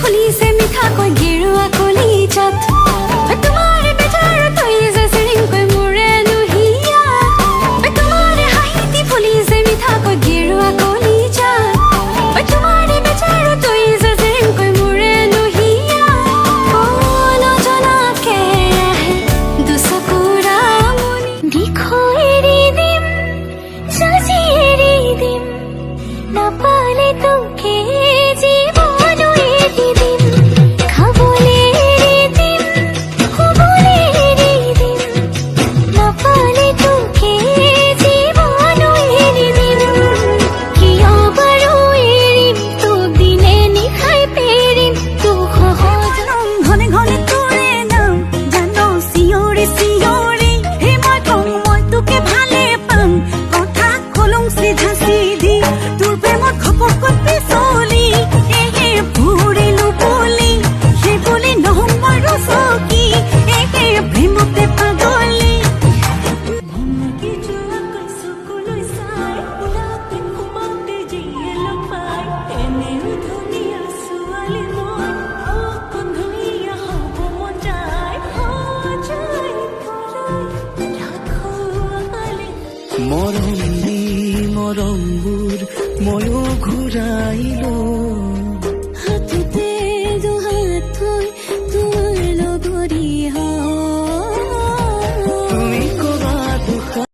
ফুলিছে মিঠাকৈ গেৰুৱা কলিজাত তোমাৰ বেটাৰ তই যে চিৰিংকৈ মোৰে নুহিয়া তোমাৰ হাঁহিতি ফুলিছে মিঠাকৈ গেৰুৱা কলিজাত তোমাৰ বেটাৰ তই যে চিৰিংকৈ মোৰে নুহিয়া নজনাকে আহে দুচকুৰা মনি দিখো এৰি দিম সাজি এৰি দিম নাপালে তোকে মৰমবোৰ ময়ো ঘূৰাইলো